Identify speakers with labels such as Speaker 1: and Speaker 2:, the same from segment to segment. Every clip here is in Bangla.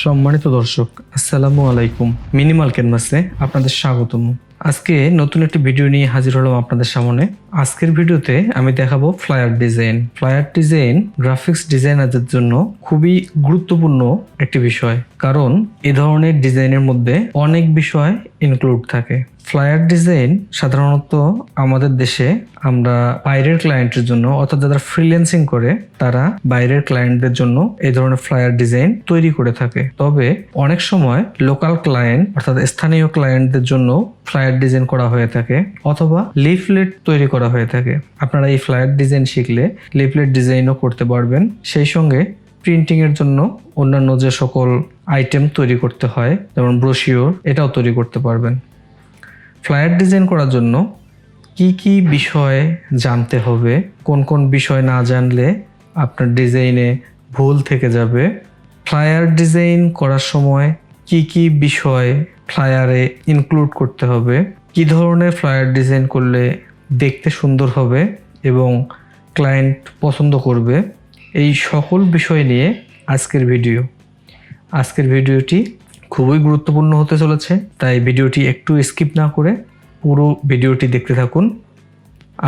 Speaker 1: সম্মানিত দর্শক, আসসালামু আলাইকুম। মিনিমাল ক্যানভাসে আপনাদের স্বাগতম। আজকে নতুন একটি ভিডিও নিয়ে হাজির হলাম আপনাদের সামনে। আজকের ভিডিওতে আমি দেখাবো flyer design. Flyer design graphics ডিজাইনারদের জন্য খুবই গুরুত্বপূর্ণ একটি বিষয়, কারণ এ ধরনের ডিজাইনের মধ্যে অনেক বিষয় ইনক্লুড থাকে। ফ্লায়ার ডিজাইন সাধারণত আমাদের দেশে আমরা বাইরের ক্লায়েন্টের জন্য, অর্থাৎ যারা ফ্রিল্যান্সিং করে তারা বাইরের ক্লায়েন্টদের জন্য এই ধরনের ফ্লায়ার ডিজাইন তৈরি করে থাকে। তবে অনেক সময় লোকাল ক্লায়েন্ট অর্থাৎ স্থানীয় ক্লায়েন্টদের জন্য ফ্লায়ার ডিজাইন করা হয়ে থাকে, অথবা লিফলেট তৈরি করা হয়ে থাকে। আপনারা এই ফ্লায়ার ডিজাইন শিখলে লিফলেট ডিজাইনও করতে পারবেন, সেই সঙ্গে প্রিন্টিং এর জন্য অন্যান্য যে সকল আইটেম তৈরি করতে হয় যেমন ব্রোশিওর, এটাও তৈরি করতে পারবেন। ফ্লায়ার ডিজাইন করার জন্য কি কি বিষয় জানতে হবে, কোন কোন বিষয় না জানলে আপনার ডিজাইনে ভুল থেকে যাবে, ফ্লায়ার ডিজাইন করার সময় কি কি বিষয় ফ্লায়ারে ইনক্লুড করতে হবে, কি ধরনের ফ্লায়ার ডিজাইন করলে দেখতে সুন্দর হবে এবং ক্লায়েন্ট পছন্দ করবে, এই সকল বিষয় নিয়ে আজকের ভিডিওটি খুবই গুরুত্বপূর্ণ হতে চলেছে। তাই ভিডিওটি একটু স্কিপ না করে পুরো ভিডিওটি দেখতে থাকুন।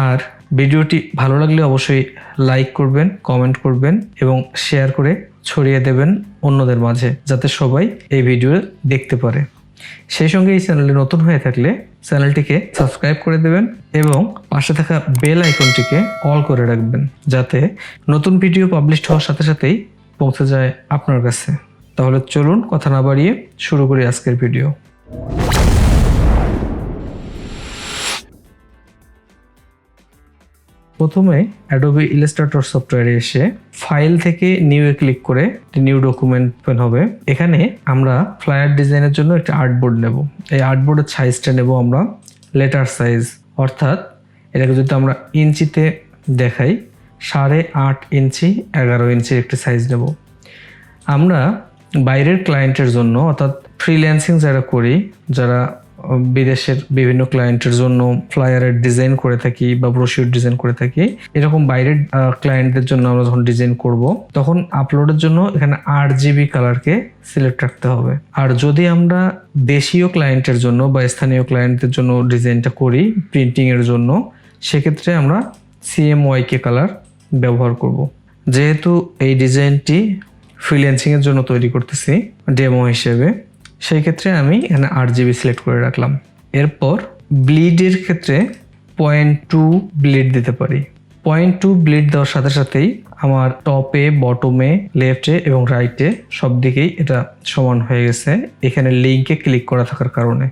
Speaker 1: আর ভিডিওটি ভালো লাগলে অবশ্যই লাইক করবেন, কমেন্ট করবেন এবং শেয়ার করে ছড়িয়ে দেবেন অন্যদের মাঝে, যাতে সবাই এই ভিডিও দেখতে পারে। সেই সঙ্গে এই চ্যানেলে নতুন হয়ে থাকলে চ্যানেলটিকে সাবস্ক্রাইব করে দেবেন এবং পাশে থাকা বেল আইকনটিকে অল করে রাখবেন, যাতে নতুন ভিডিও পাবলিশ হওয়ার সাথে সাথেই পৌঁছে যায় আপনার কাছে। তাহলে চলুন কথা না বাড়িয়ে শুরু করি আজকের ভিডিও। প্রথমে অ্যাডোবি ইলাস্ট্রেটর সফটওয়্যারে এসে ফাইল থেকে নিউ-এ ক্লিক করে নিউ ডকুমেন্ট ওপেন হবে। এখানে আমরা ফ্লায়ার ডিজাইনের জন্য একটা আর্টবোর্ড নেব। এই আর্টবোর্ডের সাইজটা নেব আমরা লেটার সাইজ, অর্থাৎ এটাকে যদি আমরা ইঞ্চিতে দেখাই 8.5 ইঞ্চি 11 ইঞ্চির একটি সাইজ নেব। আমরা বাইরের ক্লায়েন্টের জন্য, অর্থাৎ ফ্রিল্যান্সিং যারা করি, যারা বিদেশের বিভিন্ন ক্লায়েন্টের জন্য ফ্লায়ারের ডিজাইন করে থাকি বা ব্রোশিওর ডিজাইন করে থাকি, এরকম বাইরের ক্লায়েন্টদের জন্য আমরা যখন ডিজাইন করব তখন আপলোডের জন্য এখানে RGB কালারকে সিলেক্ট রাখতে হবে। আর যদি আমরা দেশীয় ক্লায়েন্টের জন্য বা স্থানীয় ক্লায়েন্টদের জন্য ডিজাইনটা করি প্রিন্টিং এর জন্য, সেক্ষেত্রে আমরা CMYK কালার ব্যবহার করব। যেহেতু এই ডিজাইনটি ফ্রিল্যান্সিং এর জন্য তৈরি করতেছি ডেমো হিসেবে, সেই ক্ষেত্রে আমি এখানে RGB সিলেক্ট করে রাখলাম। এরপর ব্লিডের ক্ষেত্রে 0.2 ব্লিড দিতে পারি। 0.2 ব্লিড দেওয়ার সাথে সাথেই আমার টপে, বটমে, লেফটে এবং রাইটে সব দিকেই এটা সমান হয়ে গেছে। এখানে লিঙ্কে ক্লিক করা থাকার কারণে,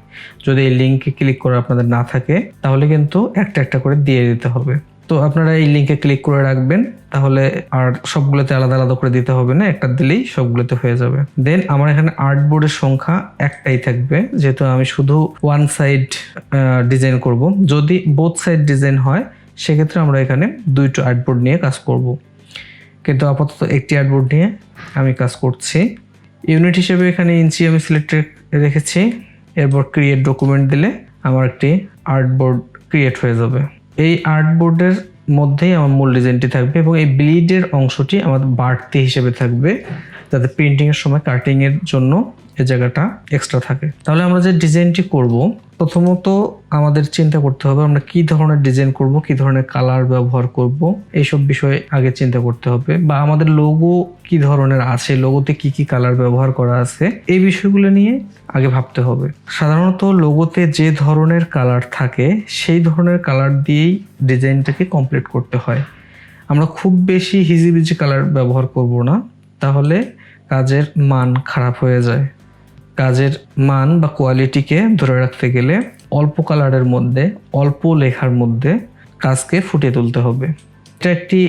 Speaker 1: যদি এই লিঙ্কে ক্লিক করা আপনাদের না থাকে তাহলে কিন্তু একটা একটা করে দিয়ে দিতে হবে। তো আপনারা এই লিঙ্কে ক্লিক করে রাখবেন, তাহলে আর সবগুলোতে আলাদা আলাদা করে দিতে হবে না, একটা দিলেই সবগুলোতে হয়ে যাবে। দেন আমার এখানে আর্টবোর্ডের সংখ্যা একটাই থাকবে, যেহেতু আমি শুধু ওয়ান সাইড ডিজাইন করব। যদি বোথ সাইড ডিজাইন হয় সেক্ষেত্রে আমরা এখানে দুইটা আর্টবোর্ড নিয়ে কাজ করব, কিন্তু আপাতত একটি আর্টবোর্ড নিয়ে আমি কাজ করছি। ইউনিট হিসেবে এখানে ইঞ্চি আমি সিলেক্ট রেখেছি। এরপর ক্রিয়েট ডকুমেন্ট দিলে আমার একটি আর্টবোর্ড ক্রিয়েট হয়ে যাবে। এই আর্টবোর্ডের মধ্যেই আমার মূল ডিজাইনটি থাকবে এবং এই ব্লিডের অংশটি আমাদের বাড়তি হিসেবে থাকবে, যাতে প্রিন্টিংয়ের সময় কাটিংয়ের জন্য এই জায়গাটা এক্সট্রা থাকে। তাহলে আমরা যে ডিজাইনটি করব, প্রথমত আমাদের চিন্তা করতে হবে আমরা কি ধরনের ডিজাইন করব, কি ধরনের কালার ব্যবহার করব, এইসব বিষয়ে আগে চিন্তা করতে হবে। বা আমাদের লোগো কি ধরনের আছে, লোগোতে কি কি কালার ব্যবহার করা আছে, এই বিষয়গুলো নিয়ে আগে ভাবতে হবে। সাধারণত লোগোতে যে ধরনের কালার থাকে সেই ধরনের কালার দিয়েই ডিজাইনটাকে কমপ্লিট করতে হয়। আমরা খুব বেশি হিজিবিজি কালার ব্যবহার করব না, তাহলে কাজের মান খারাপ হয়ে যায়। কাজের মান বা কোয়ালিটিকে ধরে রাখতে গেলে অল্প কালারের মধ্যে, অল্প লেখার মধ্যে কাজকে ফুটিয়ে তুলতে হবে। এটা একটি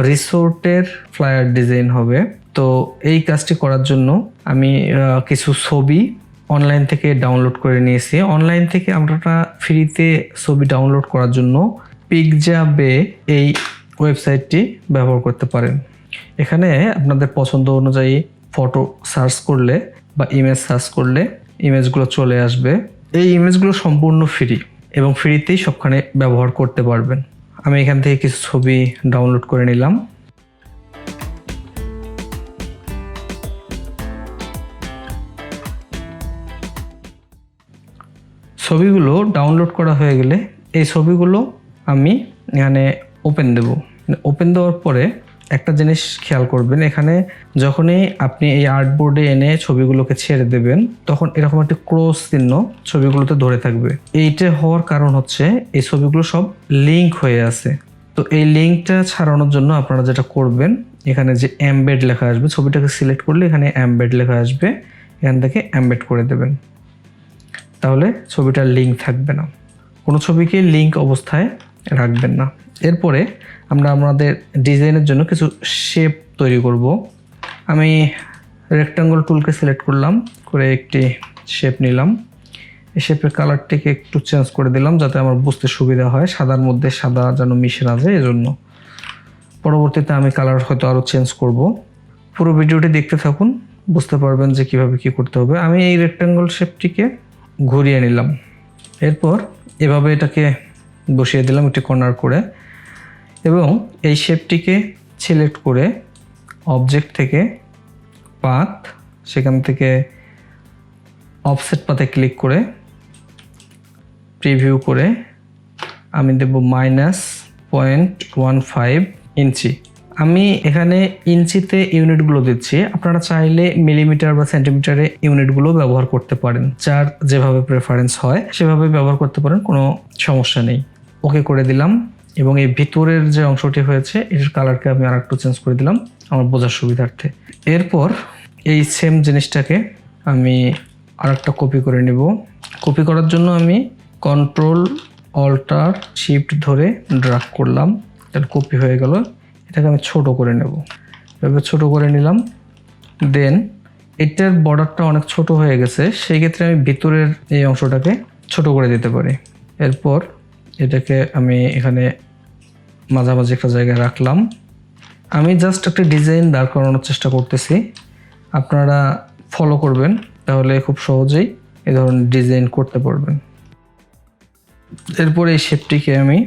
Speaker 1: রিসোর্টের ফ্লায়ার ডিজাইন হবে। তো এই কাজটি করার জন্য আমি কিছু ছবি অনলাইন থেকে ডাউনলোড করে নিয়েছি। অনলাইন থেকে আপনারা ফ্রিতে ছবি ডাউনলোড করার জন্য পিকজাবে এই ওয়েবসাইটটি ব্যবহার করতে পারেন। এখানে আপনাদের পছন্দ অনুযায়ী ফটো সার্চ করলে বা ইমেজ সার্চ করলে ইমেজগুলো চলে আসবে। এই ইমেজগুলো সম্পূর্ণ ফ্রি এবং ফ্রিতেই সবখানে ব্যবহার করতে পারবেন। আমি এখান থেকে কিছু ছবি ডাউনলোড করে নিলাম। ছবিগুলো ডাউনলোড করা হয়ে গেলে এই ছবিগুলো আমি এখানে ওপেন দেব। ওপেন দেওয়ার পরে একটা জিনিস খেয়াল করবেন, এখানে যখনই আপনি এই আর্টবোর্ডে এনে ছবিগুলোকে ছেড়ে দেবেন তখন এরকম একটি ক্রস চিহ্ন ছবিগুলোতে ধরে থাকবে। এইটা হওয়ার কারণ হচ্ছে এই ছবিগুলো সব লিঙ্ক হয়ে আছে। তো এই লিঙ্কটা ছাড়ানোর জন্য আপনারা যেটা করবেন, এখানে যে এমবেড লেখা আসবে, ছবিটাকে সিলেক্ট করলে এখানে এমবেড লেখা আসবে, এখান থেকে এমবেড করে দেবেন, তাহলে ছবিটার লিঙ্ক থাকবে না। কোনো ছবিকে লিঙ্ক অবস্থায় রাখবেন না। এরপরে আমরা আমাদের ডিজাইনের জন্য কিছু শেপ তৈরি করব। আমি রেক্টাঙ্গল টুলকে সিলেক্ট করলাম, করে একটি শেপ নিলাম। এই শেপের কালারটিকে একটু চেঞ্জ করে দিলাম যাতে আমার বুঝতে সুবিধা হয়, সাদার মধ্যে সাদা যেন মিশে না যায় এজন্য। পরবর্তীতে আমি কালার হয়তো আরও চেঞ্জ করব। পুরো ভিডিওটি দেখতে থাকুন, বুঝতে পারবেন যে কীভাবে কী করতে হবে। আমি এই রেক্টাঙ্গল শেপটিকে ঘুরিয়ে নিলাম, এরপর এভাবে এটাকে বসিয়ে দিলাম একটি কর্নার করে, এবং এই শেপটিকে সিলেক্ট করে অবজেক্ট থেকে পাথ, সেখান থেকে অফসেট পাথে ক্লিক করে প্রিভিউ করে আমি দেব -0.15 ইঞ্চি। আমি এখানে ইঞ্চিতে ইউনিটগুলো দিচ্ছি, আপনারা চাইলে মিলিমিটার বা সেন্টিমিটারে ইউনিটগুলো ব্যবহার করতে পারেন, যার যেভাবে প্রেফারেন্স হয় সেভাবে ব্যবহার করতে পারেন, কোনো সমস্যা নেই। ওকে করে দিলাম, এবং এই ভিতরের যে অংশটি হয়েছে এটার কালারকে আমি আর একটু চেঞ্জ করে দিলাম আমার বোঝার সুবিধার্থে। এরপর এই সেম জিনিসটাকে আমি আরেকটা কপি করে নেব। কপি করার জন্য আমি Ctrl+Alt+Shift ধরে ড্র্যাগ করলাম, এটা কপি হয়ে গেল। এটাকে আমি ছোট করে নেব, এভাবে ছোট করে নিলাম। দেন এটার বর্ডারটা অনেক ছোট হয়ে গেছে, সেই ক্ষেত্রে আমি ভিতরের এই অংশটাকে ছোট করে দিতে পারি। এরপর এটাকে আমি এখানে মাঝামাঝি একটা জায়গায় রাখলাম। আমি জাস্ট একটা ডিজাইন দাঁড় করানোর চেষ্টা করতেছি, আপনারা ফলো করবেন, তাহলে খুব সহজেই এই ধরনের ডিজাইন করতে পারবেন। এরপর এই শেপটিকে আমি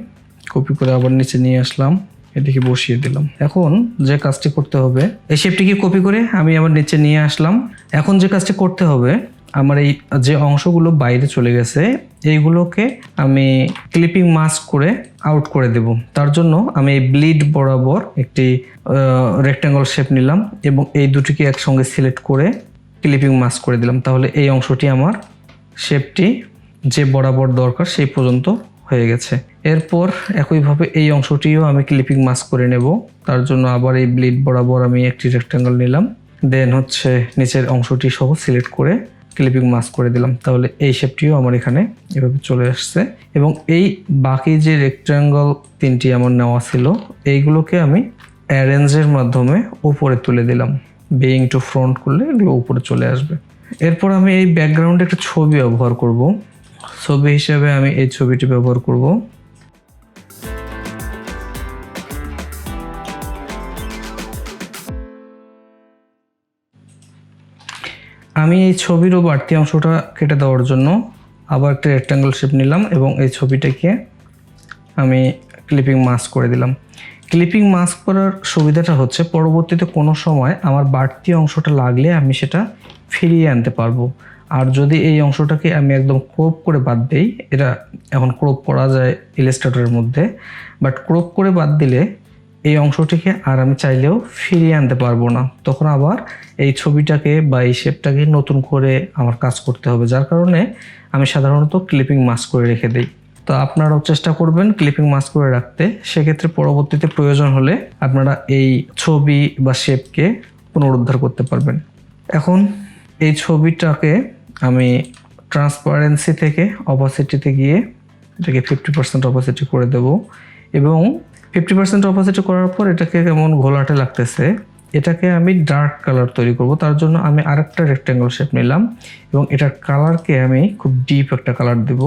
Speaker 1: কপি করে আবার নিচে নিয়ে আসলাম, এটিকে বসিয়ে দিলাম। এখন যে কাজটি করতে হবে, এই শেপটিকে কপি করে আমি আবার নিচে নিয়ে আসলাম। এখন যে কাজটি করতে হবে, আমার এই যে অংশগুলো বাইরে চলে গেছে এইগুলোকে আমি ক্লিপিং মাস্ক করে আউট করে দেব। তার জন্য আমি এই ব্লিড বরাবর একটি রেক্ট্যাঙ্গল শেপ নিলাম এবং এই দুটিকে একসঙ্গে সিলেক্ট করে ক্লিপিং মাস্ক করে দিলাম, তাহলে এই অংশটি আমার শেপটি যে বরাবর দরকার সেই পর্যন্ত হয়ে গেছে। এরপর একইভাবে এই অংশটিও আমি ক্লিপিং মাস্ক করে নেব। তার জন্য আবার এই ব্লিড বরাবর আমি একটি রেক্ট্যাঙ্গল নিলাম, দেন হচ্ছে নিচের অংশটি সহ সিলেক্ট করে ক্লিপিং মাস্ক করে দিলাম, তাহলে এই শেপটিও আমার এখানে এভাবে চলে আসছে। এবং এই বাকি যে রেক্ট্যাঙ্গল তিনটি আমার নেওয়া ছিল এইগুলোকে আমি অ্যারেঞ্জের মাধ্যমে উপরে তুলে দিলাম, বেইং টু ফ্রন্ট করলে এগুলো উপরে চলে আসবে। এরপর আমি এই ব্যাকগ্রাউন্ডে একটা ছবি ব্যবহার করব, ছবি হিসেবে আমি এই ছবিটি ব্যবহার করব। আমি এই ছবিরও বাড়তি অংশটা কেটে দেওয়ার জন্য আবার একটা রেক্ট্যাঙ্গল শেপ নিলাম এবং এই ছবিটাকে আমি ক্লিপিং মাস্ক করে দিলাম। ক্লিপিং মাস্ক করার সুবিধাটা হচ্ছে পরবর্তীতে কোনো সময় আমার বাড়তি অংশটা লাগলে আমি সেটা ফিরিয়ে আনতে পারবো। আর যদি এই অংশটাকে আমি একদম ক্রপ করে বাদ দিই, এটা এখন ক্রপ করা যায় ইলাস্ট্রেটরের মধ্যে, বাট ক্রপ করে বাদ দিলে এই অংশটিকে আর আমি চাইলেও ফিরিয়ে আনতে পারবো না, তখন আবার এই ছবিটাকে বা এই শেপটাকে নতুন করে আমার কাজ করতে হবে, যার কারণে আমি সাধারণত ক্লিপিং মাস্ক করে রেখে দিই। তো আপনারাও চেষ্টা করবেন ক্লিপিং মাস্ক করে রাখতে, সেক্ষেত্রে পরবর্তীতে প্রয়োজন হলে আপনারা এই ছবি বা শেপকে পুনরুদ্ধার করতে পারবেন। এখন এই ছবিটাকে আমি ট্রান্সপারেন্সি থেকে অপাসিটিতে গিয়ে এটাকে 50% অপাসিটি করে দেব এবং 50% অপাসিটি করার পর এটাকে কেমন ঘোলাটে লাগতেছে, এটাকে আমি ডার্ক কালার তৈরি করব। তার জন্য আমি আরেকটা রেক্ট্যাঙ্গল শেপ নিলাম এবং এটার কালারকে আমি খুব ডিপ একটা কালার দেব।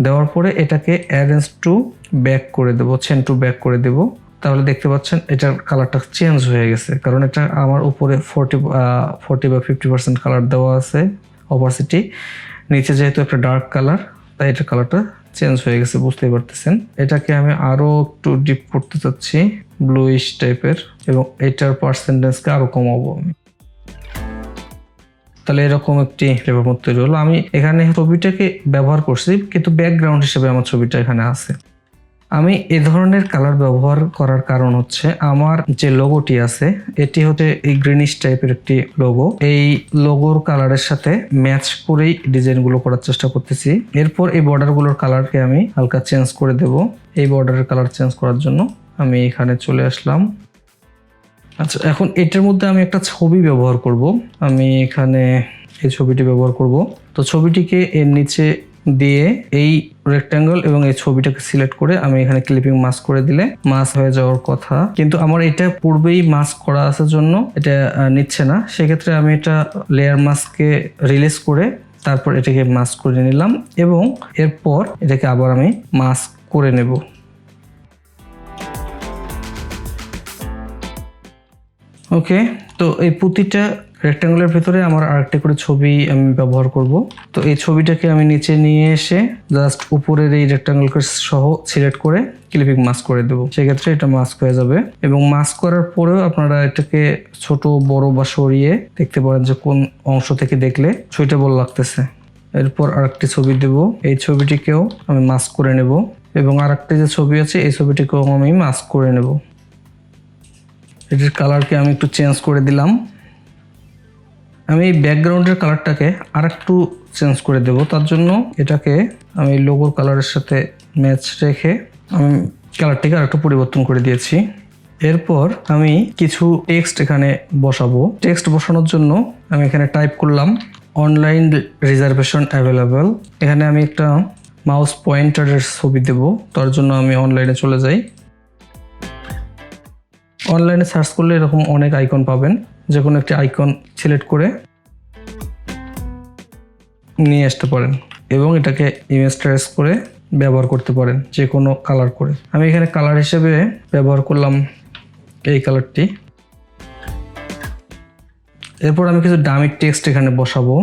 Speaker 1: দেওয়ার পরে এটাকে অ্যারেঞ্জ টু ব্যাক করে দেব, চেন টু ব্যাক করে দেব। তাহলে দেখতে পাচ্ছেন এটার কালারটা চেঞ্জ হয়ে গেছে, কারণ এটা আমার উপরে 40 বা 50% কালার দেওয়া আছে অপাসিটি, নিচে যেহেতু একটা ডার্ক কালার তাই এটার কালারটা চেঞ্জ হয়ে গেছে, বুঝতেই পারতেছেন। এটাকে আমি আরও একটু ডিপ করতে চাচ্ছি, ব্লুইশ টাইপের, এবং এটার পার্সেন্টেজকে আরও কমাবো আমি। তাহলে এরকম একটি পেপার মোড তৈরি হলো। আমি এখানে ছবিটাকে ব্যবহার করছি, কিন্তু ব্যাকগ্রাউন্ড হিসেবে আমার ছবিটা এখানে আছে। আমি এ ধরনের কালার ব্যবহার করার কারণ হচ্ছে, আমার যে লোগোটি আছে এটি হচ্ছে এই গ্রিনিশ টাইপের একটি লোগো। এই লোগোর কালারের সাথে ম্যাচ করেই ডিজাইনগুলো করার চেষ্টা করতেছি। এরপর এই বর্ডারগুলোর কালারকে আমি হালকা চেঞ্জ করে দেব। এই বর্ডারের কালার চেঞ্জ করার জন্য আমি এখানে চলে আসলাম। আচ্ছা, এখন এটার মধ্যে আমি একটা ছবি ব্যবহার করব। আমি এখানে এই ছবিটি ব্যবহার করব। তো ছবিটিকে এর নিচে দিয়ে এই রেক্ট্যাঙ্গল এবং এই ছবিটাকে সিলেক্ট করে আমি এখানে ক্লিপিং মাস্ক করে দিলে মাস্ক হয়ে যাওয়ার কথা, কিন্তু আমার এটা পূর্বেই মাস্ক করা আছে জন্য এটা নিচ্ছে না। সেক্ষেত্রে আমি এটা লেয়ার মাস্ককে রিলিজ করে তারপর এটাকে মাস্ক করে নিলাম এবং এরপর এটাকে আবার আমি মাস্ক করে নেব। ওকে, তো এই প্রতিটা রেক্ট্যাঙ্গুলার ভিতরে আমার আরেকটা করে ছবি আমি ব্যবহার করব। তো এই ছবিটাকে আমি নিচে নিয়ে এসে জাস্ট উপরের এই রেক্ট্যাঙ্গুলকে সহ সিলেক্ট করে ক্লিপিং মাস্ক করে দেবো। সেক্ষেত্রে এটা মাস্ক হয়ে যাবে এবং মাস্ক করার পরেও আপনারা এটাকে ছোট বড় বা সরিয়ে দেখতে পারেন যে কোন অংশ থেকে দেখলে সুইটেবল লাগতেছে। এরপর আরেকটি ছবি দেব, এই ছবিটিকেও আমি মাস্ক করে নেব এবং আরেকটি যে ছবি আছে এই ছবিটিকেও আমি মাস্ক করে নেব। এটির কালারকে আমি একটু চেঞ্জ করে দিলাম। আমি এই ব্যাকগ্রাউন্ডের কালারটাকে আরেকটু চেঞ্জ করে দেব। তার জন্য এটাকে আমি লোগোর কালারের সাথে ম্যাচ রেখে আমি কালারটিকে আরেকটু পরিবর্তন করে দিয়েছি। এরপর আমি কিছু টেক্সট এখানে বসাবো। টেক্সট বসানোর জন্য আমি এখানে টাইপ করলাম অনলাইন রিজার্ভেশন অ্যাভেলেবল। এখানে আমি একটা মাউস পয়েন্টারের ছবি দেব। তার জন্য আমি অনলাইনে চলে যাই। অনলাইনে সার্চ করলে এরকম অনেক আইকন পাবেন, যে কোনো একটি আইকন সিলেক্ট করে নিয়ে আসতে পারেন এবং এটাকে ইমেজ ট্রেস করে ব্যবহার করতে পারেন যে কোনো কালার করে। আমি এখানে কালার হিসেবে ব্যবহার করলাম এই কালারটি। এরপর আমি কিছু ডামি টেক্সট এখানে বসাবো।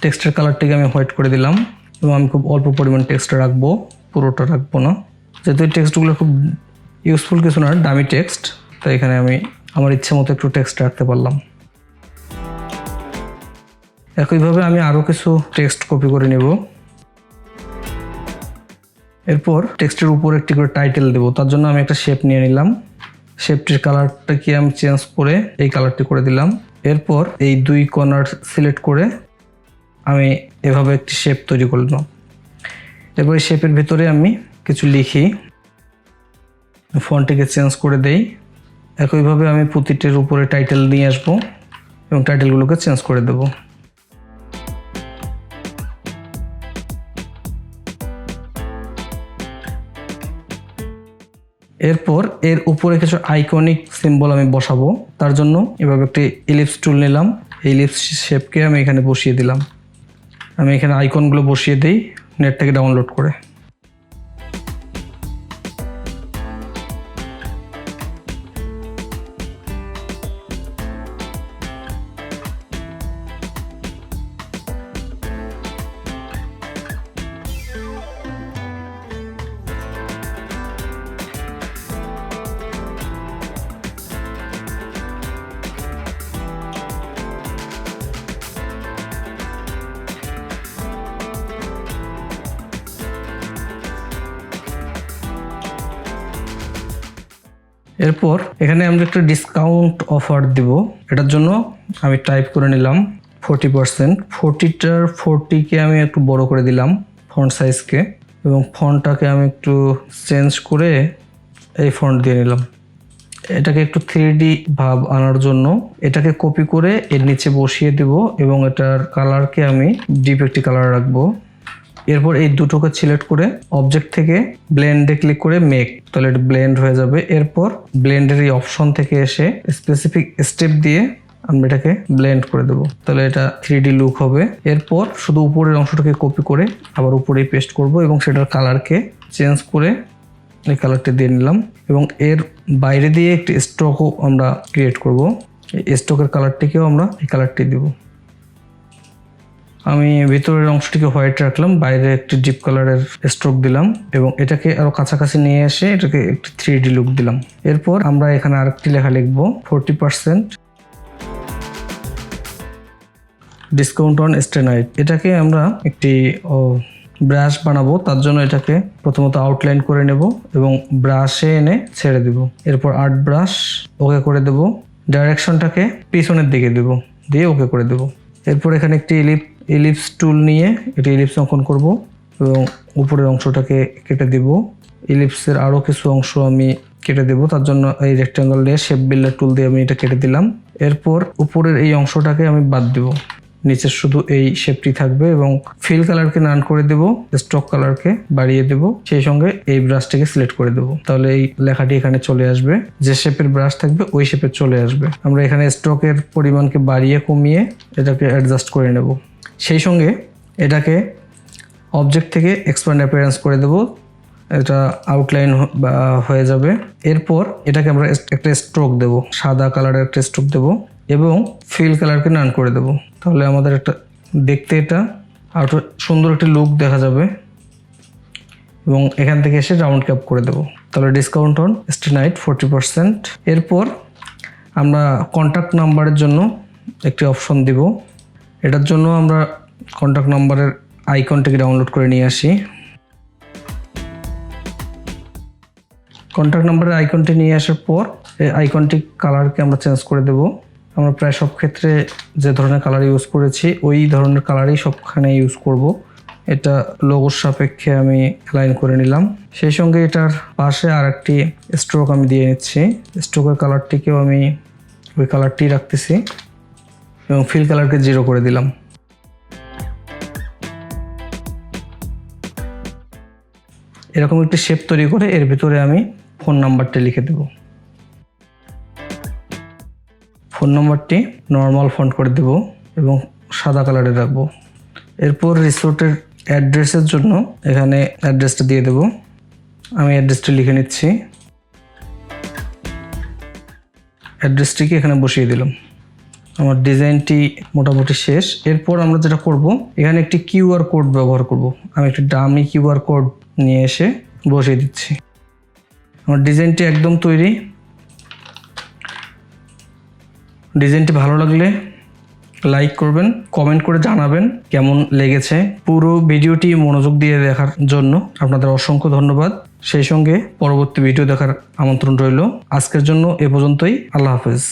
Speaker 1: টেক্সটের কালারটিকে আমি হোয়াইট করে দিলাম এবং আমি খুব অল্প পরিমাণ টেক্সট রাখবো, পুরোটা রাখবো না, যেহেতু এই টেক্সটগুলো খুব ইউজফুল কিছু না, ডামি টেক্সট। তো এখানে আমি আমার ইচ্ছে মতো একটু টেক্সট রাখতে পারলাম। একইভাবে আমি আরও কিছু টেক্সট কপি করে নেব। এরপর টেক্সটের উপর একটি করে টাইটেল দেব। তার জন্য আমি একটা শেপ নিয়ে নিলাম। শেপটির কালারটাকে আমি চেঞ্জ করে এই কালারটি করে দিলাম। এরপর এই দুই কর্নার সিলেক্ট করে আমি এভাবে একটি শেপ তৈরি করলাম। এরপর এই শেপের ভিতরে আমি কিছু লিখি, ফন্টটিকে চেঞ্জ করে দেই। একইভাবে আমি প্রতিটির উপরে টাইটেল নিয়ে আসবো এবং টাইটেলগুলোকে চেঞ্জ করে দেব। এরপর এর উপরে কিছু আইকনিক সিম্বল আমি বসাবো। তার জন্য এভাবে একটি ইলিপস টুল নিলাম। এই ইলিপস শেপকে আমি এখানে বসিয়ে দিলাম। আমি এখানে আইকনগুলো বসিয়ে দিই নেট থেকে ডাউনলোড করে। এরপর এখানে আমরা একটা ডিসকাউন্ট অফার দিব। এটার জন্য আমি টাইপ করে নিলাম 40%। 40কে আমি একটু বড় করে দিলাম ফন্ট সাইজকে এবং ফন্টটাকে আমি একটু চেঞ্জ করে এই ফন্ট দিয়ে নিলাম। এটাকে একটু 3D ভাব আনার জন্য এটাকে কপি করে এর নিচে বসিয়ে দেব এবং এটার কালারকে আমি ডিপ একটি কালার রাখবো। এরপর এই দুটোকে সিলেক্ট করে অবজেক্ট থেকে ব্লেন্ডে ক্লিক করে মেক, তাহলে এটা ব্লেন্ড হয়ে যাবে। এরপর ব্লেন্ডের এই অপশন থেকে এসে স্পেসিফিক স্টেপ দিয়ে আমরা এটাকে ব্লেন্ড করে দেবো, তাহলে এটা 3D লুক হবে। এরপর শুধু উপরের অংশটাকে কপি করে আবার উপরেই পেস্ট করব এবং সেটার কালারকে চেঞ্জ করে এই কালারটি দিয়ে নিলাম এবং এর বাইরে দিয়ে একটি স্ট্রোকও আমরা ক্রিয়েট করব। এই স্ট্রোকের কালারটিকেও আমরা এই কালারটি দিব। আমি ভিতরের অংশটিকে হোয়াইট রাখলাম, বাইরে একটি ডিপ কালারের স্ট্রোক দিলাম এবং এটাকে আরো কাছাকাছি নিয়ে এসে এটাকে একটি 3D লুক দিলাম। এরপর আমরা এখানে আরেকটি লেখা লিখব 40%। ডিসকাউন্ট অন স্টেনাইট, এটাকে আমরা একটি ব্রাশ বানাবো। তার জন্য এটাকে প্রথমত আউটলাইন করে নেব এবং ব্রাশে এনে ছেড়ে দেব। এরপর আর্ট ব্রাশ ওকে করে দেব, ডাইরেকশনটাকে পিছনের দিকে দেব, দিয়ে ওকে করে দেব। এরপর এখানে একটি ইলিপস টুল নিয়ে এটি ইলিপস অঙ্কন করব এবং উপরের অংশটাকে কেটে দেব। ইলিপসের আরও কিছু অংশ আমি কেটে দেব, তার জন্য এই রেক্ট্যাঙ্গল দিয়ে শেপ বিল্ডার টুল দিয়ে আমি এটা কেটে দিলাম। এরপর উপরের এই অংশটাকে আমি বাদ দেব, নিচে শুধু এই শেপটি থাকবে এবং ফিল কালারকে নান করে দেব, স্ট্রোক কালারকে বাড়িয়ে দেব, সেই সঙ্গে এই ব্রাশটিকে সিলেক্ট করে দেব। তাহলে এই লেখাটি এখানে চলে আসবে, যে শেপের ব্রাশ থাকবে ওই শেপে চলে আসবে। আমরা এখানে স্ট্রোকের পরিমাণকে বাড়িয়ে কমিয়ে এটাকে অ্যাডজাস্ট করে নেব। সেই সঙ্গে এটাকে অবজেক্ট থেকে এক্সপ্যান্ড অ্যাপিয়ারেন্স করে দেব, এটা আউটলাইন হয়ে যাবে। এরপর এটাকে আমরা একটা স্ট্রোক দেব, সাদা কালারের একটা স্ট্রোক দেব এবং ফিল কালারকে নান করে দেব। তাহলে আমাদের একটা দেখতে এটা আরো সুন্দর একটি লুক দেখা যাবে এবং এখান থেকে এসে রাউন্ড ক্যাপ করে দেব। তাহলে ডিসকাউন্ট অন স্টেনাইট 40%। এরপর আমরা কন্ট্যাক্ট নাম্বারের জন্য একটি অপশন দিব। এটার জন্য আমরা কন্ট্যাক্ট নাম্বারের আইকনটিকে ডাউনলোড করে নিয়ে আসি। কন্ট্যাক্ট নাম্বারের আইকনটি নিয়ে আসার পর এই আইকনটি কালারকে আমরা চেঞ্জ করে দেব। আমরা প্রায় সব ক্ষেত্রে যে ধরনের কালার ইউজ করেছি ওই ধরনের কালারই সবখানে ইউজ করব। এটা লোগোর সাপেক্ষে আমি অ্যালাইন করে নিলাম। সেই সঙ্গে এটার পাশে আর একটি স্ট্রোক আমি দিয়ে নিচ্ছি। স্ট্রোকের কালারটিকেও আমি ওই কালারটি রাখতেছি এবং ফিল কালারকে 0 করে দিলাম। এরকম একটি শেপ তৈরি করে এর ভিতরে আমি ফোন নাম্বারটি লিখে দেব। ফোন নাম্বারটি নর্মাল ফন্ট করে দেব এবং সাদা কালারে রাখবো। এরপর রিসোর্টের অ্যাড্রেসের জন্য এখানে অ্যাড্রেসটা দিয়ে দেব। আমি অ্যাড্রেসটি লিখে নিচ্ছি, অ্যাড্রেসটিকে এখানে বসিয়ে দিলাম। আমার ডিজাইনটি মোটামুটি শেষ। এরপর আমরা যেটা করব, এখানে একটি কিউআর কোড ব্যবহার করব। আমি একটি ডামি কিউআর কোড নিয়ে এসে বসিয়ে দিচ্ছি। আমার ডিজাইনটি একদম তৈরি। ডিজাইনটি ভালো লাগলে লাইক করবেন, কমেন্ট করে জানাবেন কেমন লেগেছে। পুরো ভিডিওটি মনোযোগ দিয়ে দেখার জন্য আপনাদের অসংখ্য ধন্যবাদ। সেই সঙ্গে পরবর্তী ভিডিও দেখার আমন্ত্রণ রইল। আজকের জন্য এ পর্যন্তই। আল্লাহ হাফেজ।